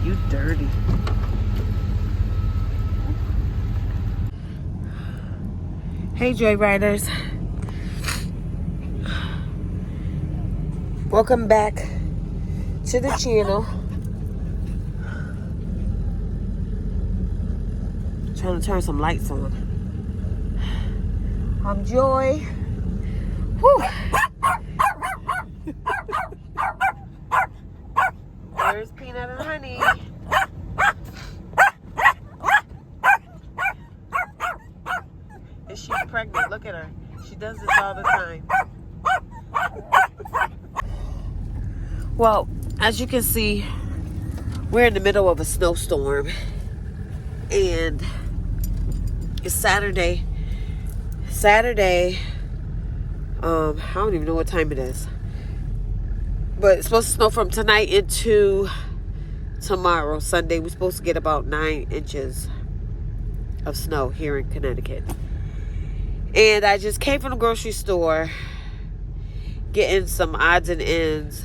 you dirty. Hey, Joyriders. Welcome back to the channel. Trying to turn some lights on. I'm Joy. Whew. There's Peanut and Honey. And she's pregnant. Look at her. She does this all the time. Well, as you can see, we're in the middle of a snowstorm. And it's Saturday. I don't even know what time it is. But it's supposed to snow from tonight into tomorrow, Sunday. We're supposed to get about 9 inches of snow here in Connecticut. And I just came from the grocery store getting some odds and ends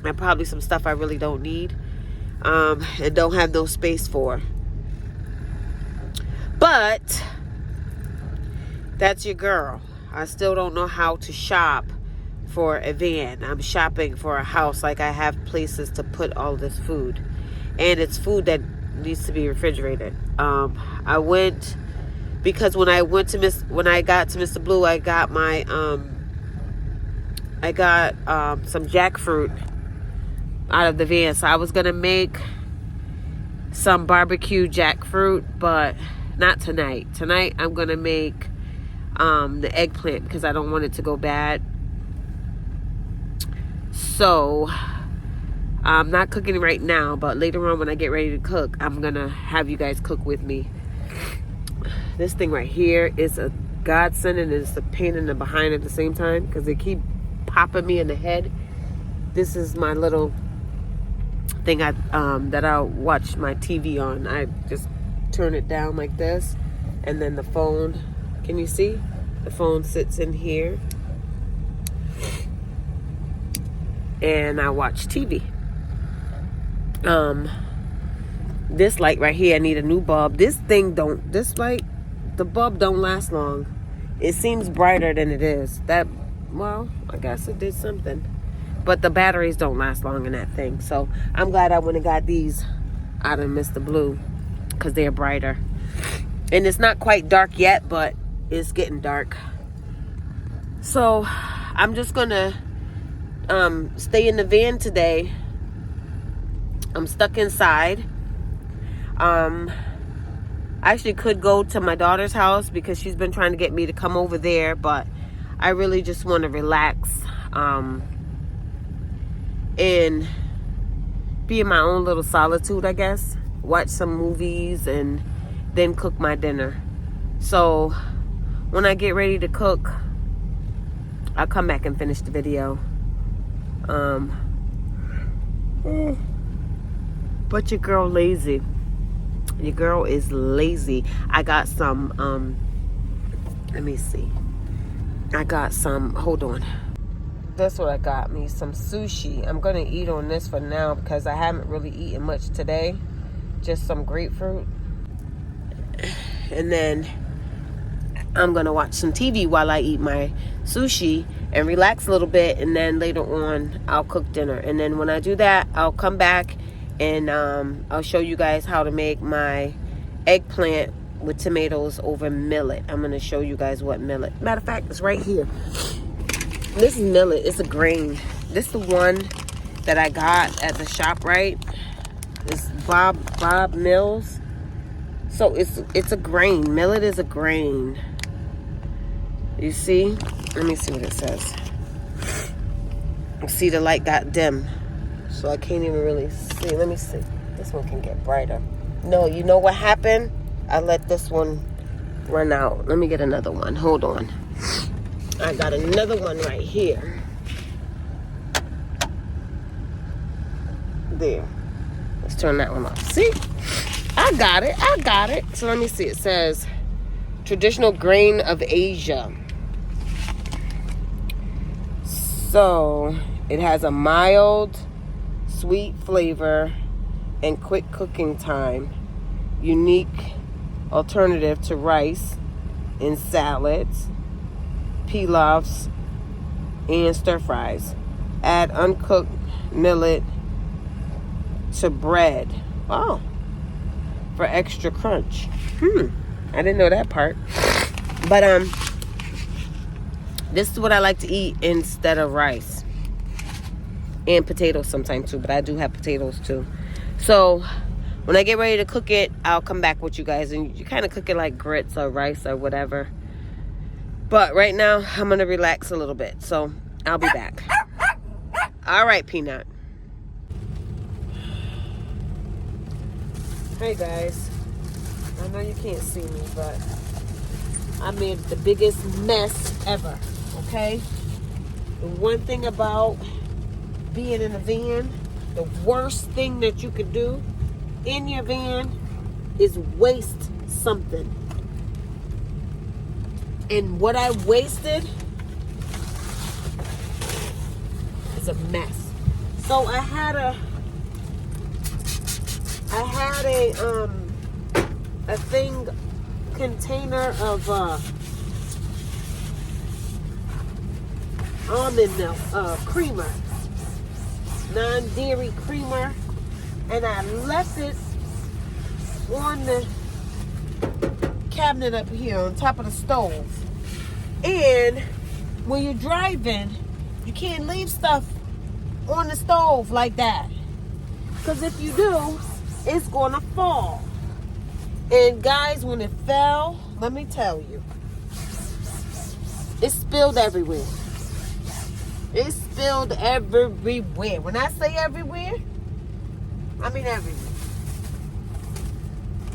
and probably some stuff I really don't need and don't have no space for. But that's your girl. I still don't know how to shop for a van. I'm shopping for a house. Like, I have places to put all this food, and it's food that needs to be refrigerated. I went because when I got to Mr. Blue, I got my some jackfruit out of the van. So I was gonna make some barbecue jackfruit, but not tonight. Tonight I'm gonna make the eggplant because I don't want it to go bad. So I'm not cooking right now, but later on when I get ready to cook, I'm gonna have you guys cook with me. This thing right here is a godsend, and it's a pain in the behind at the same time because they keep popping me in the head. This is my little thing that I'll watch my TV on. I just turn it down like this, and then the phone, can you see? The phone sits in here, and I watch TV. This light right here, I need a new bulb. This light, the bulb don't last long. It seems brighter than it is. Well, I guess it did something. But the batteries don't last long in that thing. So I'm glad I went and got these out of Mr. Blue because they're brighter. And it's not quite dark yet, but it's getting dark. So I'm just gonna stay in the van today. I'm stuck inside. I actually could go to my daughter's house because she's been trying to get me to come over there, but I really just want to relax and be in my own little solitude, I guess. Watch some movies and then cook my dinner. So when I get ready to cook, I'll come back and finish the video. But your girl lazy. Your girl is lazy. I got some, let me see. I got some, hold on. That's what I got me, some sushi. I'm going to eat on this for now because I haven't really eaten much today. Just some grapefruit. And then I'm going to watch some TV while I eat my sushi and relax a little bit. And then later on, I'll cook dinner. And then when I do that, I'll come back and I'll show you guys how to make my eggplant with tomatoes over millet. I'm going to show you guys what millet. Matter of fact, it's right here. This is millet. It's a grain. This is the one that I got at the shop, right? It's Bob Mills. So it's a grain. Millet is a grain. You see? Let me see what it says. See, the light got dim, so I can't even really see. Let me see. This one can get brighter. No, you know what happened? I let this one run out. Let me get another one. Hold on. I got another one right here. There. Let's turn that one off. See? I got it. So let me see. It says traditional grain of Asia. So it has a mild, sweet flavor, and quick cooking time. Unique alternative to rice in salads, pilafs, and stir fries. Add uncooked millet to bread. Oh, for extra crunch. I didn't know that part. But this is what I like to eat instead of rice. And potatoes sometimes too, but I do have potatoes too. So when I get ready to cook it, I'll come back with you guys, and you kind of cook it like grits or rice or whatever. But right now, I'm going to relax a little bit. So I'll be back. All right, Peanut. Hey, guys. I know you can't see me, but I made the biggest mess ever, okay? The one thing about being in a van, the worst thing that you could do in your van is waste something. And what I wasted is a mess. So I had a thing, container of almond milk, creamer, non-dairy creamer, and I left it on the cabinet up here on top of the stove. And when you're driving, you can't leave stuff on the stove like that, because if you do, it's gonna fall. And guys, when it fell, let me tell you, it spilled everywhere. It spilled everywhere. When I say everywhere, I mean everywhere.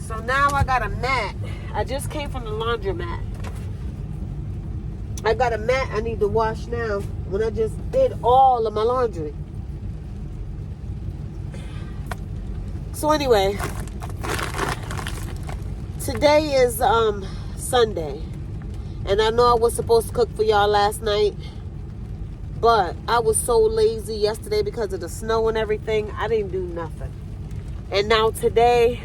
So now I got a mat. I just came from the laundromat. I got a mat I need to wash now when I just did all of my laundry. So anyway, today is Sunday. And I know I was supposed to cook for y'all last night, but I was so lazy yesterday because of the snow and everything. I didn't do nothing. And now today,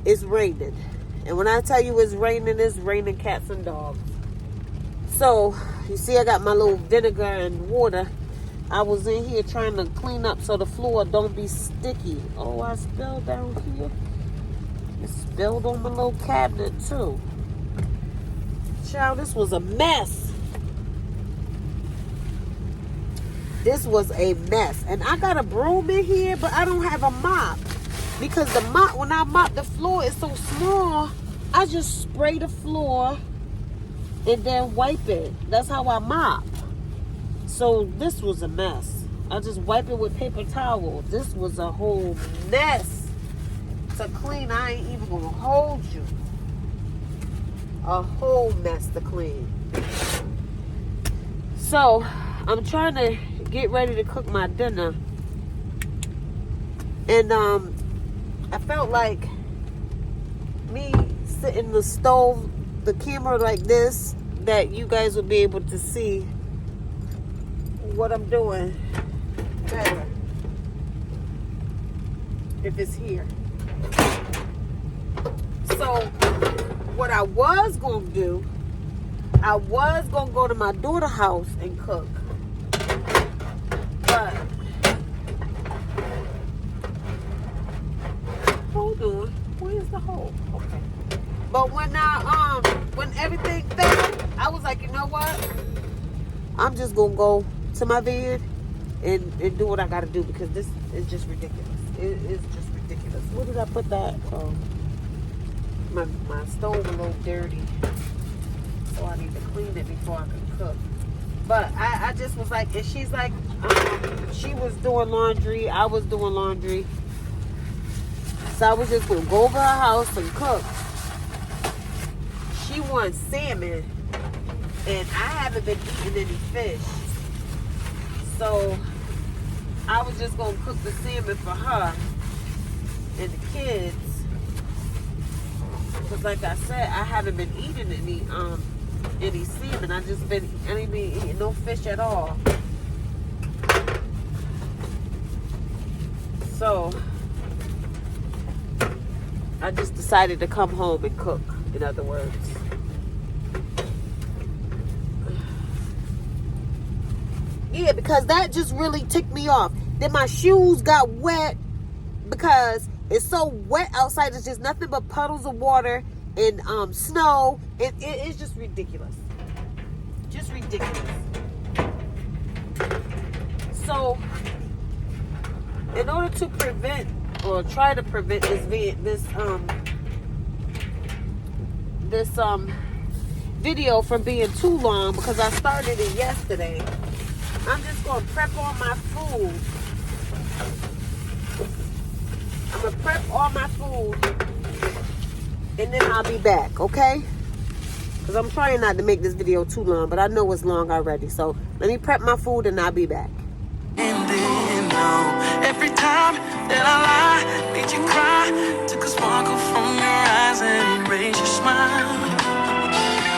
it's raining. And when I tell you it's raining cats and dogs. So, you see I got my little vinegar and water. I was in here trying to clean up so the floor don't be sticky. Oh, I spilled down here. It spilled on my little cabinet too. Child, this was a mess. This was a mess. And I got a broom in here, but I don't have a mop. Because the mop, when I mop the floor, it's so small, I just spray the floor and then wipe it. That's how I mop. So this was a mess. I just wipe it with paper towel. This was a whole mess to clean. I ain't even gonna hold you. A whole mess to clean. So I'm trying to get ready to cook my dinner. And I felt like me sitting in the stove, the camera like this, that you guys will be able to see what I'm doing better if it's here. So what I was going to do, I was going to go to my daughter's house and cook. But hold on, where's the hole? Okay. But when everything fell, I was like, you know what? I'm just gonna go to my bed and do what I gotta do, because this is just ridiculous. It is just ridiculous. Where did I put that? My stove a little dirty, so I need to clean it before I can cook. But I just was like, and she's like, she was doing laundry, I was doing laundry. So I was just going to go over her house and cook. She wants salmon, and I haven't been eating any fish. So I was just going to cook the salmon for her and the kids. Because like I said, I haven't been eating any salmon. I ain't been eating no fish at all. So I just decided to come home and cook, in other words. Yeah, because that just really ticked me off. Then my shoes got wet because it's so wet outside. It's just nothing but puddles of water and snow. It's just ridiculous. Just ridiculous. So, in order to prevent or try to prevent this video from being too long, because I started it yesterday, I'm just going to prep all my food. I'm going to prep all my food, and then I'll be back, okay? Because I'm trying not to make this video too long, but I know it's long already. So let me prep my food, and I'll be back. And then, no, every time that I lie, made you cry, took a sparkle from your eyes and erased your smile.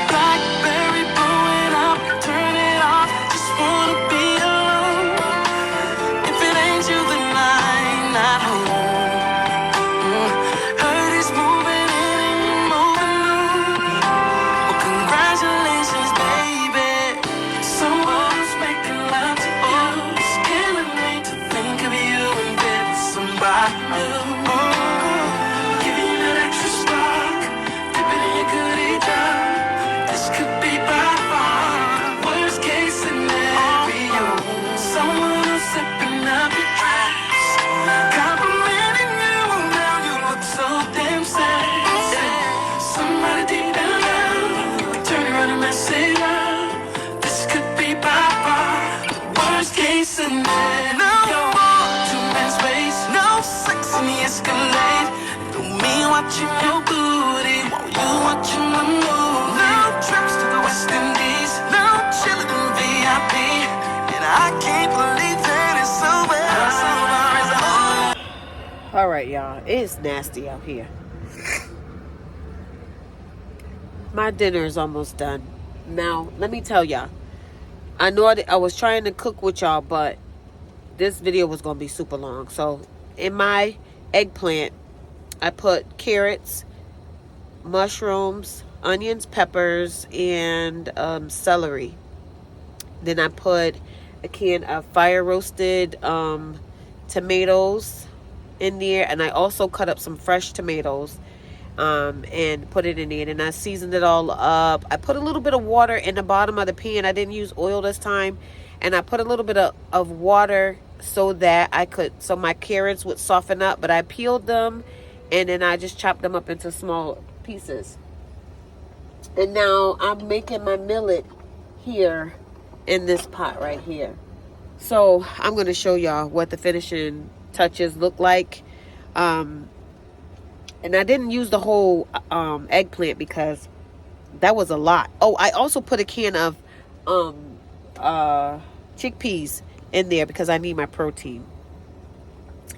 Blackberry blowing up, turn it off, just wanna be alone. If it ain't you, then I'm not home. Heard it's moving in and you're moving on. Well, congratulations, baby. Someone's making love to you. It's killing me to think of you in bed with somebody new. Giving you that extra spark, dipping in your goodie jar. This could be by far worst case scenario. Someone else sipping up your dress, complimenting you. Now you look so damn sexy. Somebody deep down low, turn around and mess it up. This could be by far worst case scenario. No more two-man space, no sex in the Escalade. No me watching your booty while you watching the movie. No trips to the West Indies, no chilling in VIP. And I can't believe that it's over. All right, y'all. It's nasty out here. My dinner is almost done. Now, let me tell y'all. I know I was trying to cook with y'all, but this video was going to be super long. So, in my eggplant, I put carrots, mushrooms, onions, peppers, and celery. Then I put a can of fire roasted tomatoes in there, and I also cut up some fresh tomatoes and put it in there, and I seasoned it all up. I put a little bit of water in the bottom of the pan. I didn't use oil this time, and I put a little bit of water so that so my carrots would soften up. But I peeled them, and then I just chopped them up into small pieces. And now I'm making my millet here in this pot right here. So I'm going to show y'all what the finishing touches look like. And I didn't use the whole eggplant because that was a lot. Oh, I also put a can of chickpeas in there because I need my protein.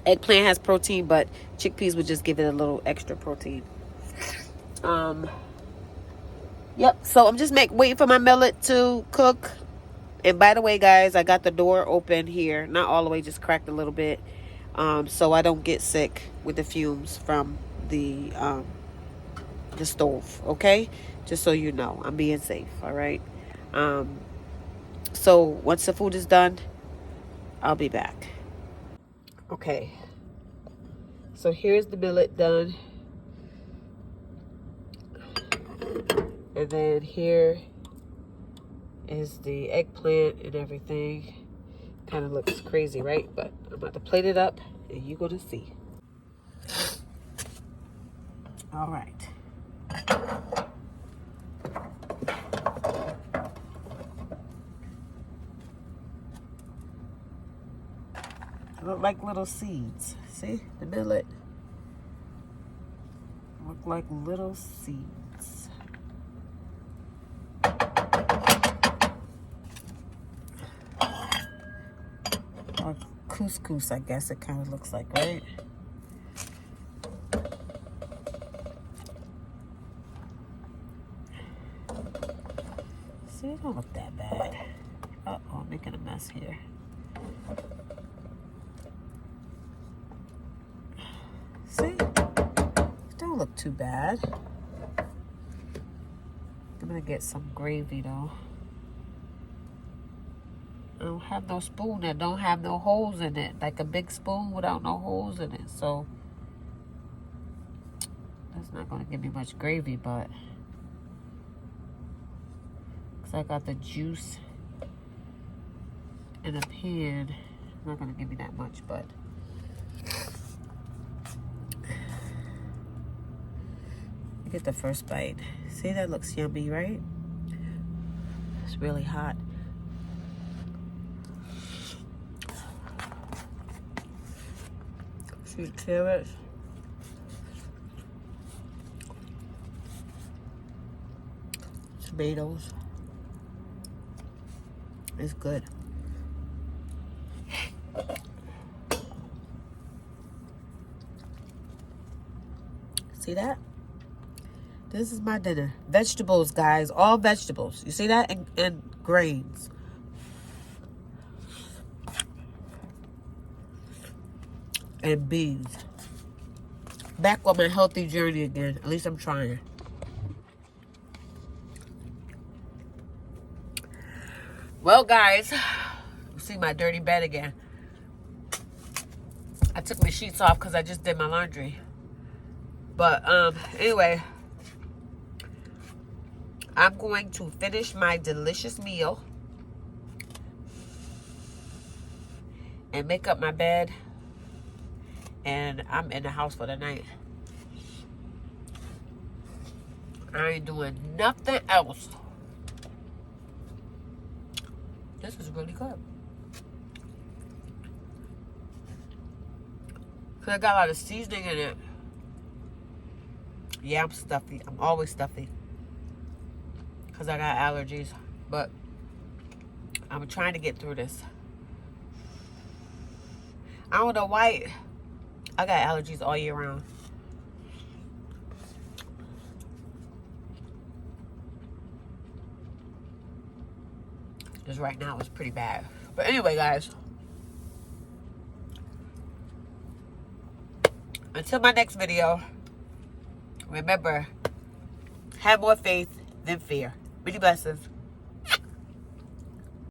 Eggplant has protein, but chickpeas would just give it a little extra protein. Yep, so I'm just waiting for my millet to cook. And by the way, guys, I got the door open here. Not all the way, just cracked a little bit. So I don't get sick with the fumes from the stove, okay? Just so you know, I'm being safe, all right? So once the food is done, I'll be back. Okay, so here's the millet done. And then here is the eggplant and everything. Kind of looks crazy, right? But I'm about to plate it up and you're gonna see. All right. Look like little seeds. See the millet? Look like little seeds. Or couscous, I guess it kind of looks like, right? See, it don't look that bad. Uh-oh, I'm making a mess here. See? It don't don't look too bad. I'm gonna get some gravy though. I don't have no spoon that don't have no holes in it. Like a big spoon without no holes in it. So that's not gonna give me much gravy, but because I got the juice in a pan, not gonna give me that much, but I get the first bite. See, that looks yummy, right? It's really hot. Sweet carrots. Tomatoes. It's good. See that? This is my dinner. Vegetables, guys. All vegetables. You see that? And grains. And beans. Back on my healthy journey again. At least I'm trying. Well, guys. You see my dirty bed again. I took my sheets off because I just did my laundry. But, anyway. I'm going to finish my delicious meal. And make up my bed. And I'm in the house for the night. I ain't doing nothing else. This is really good. Because I got a lot of seasoning in it. Yeah, I'm stuffy. I'm always stuffy. Because I got allergies. But I'm trying to get through this. I don't know why. I got allergies all year round. Just right now it's pretty bad. But anyway, guys. Until my next video. Remember, have more faith than fear. Many blessings.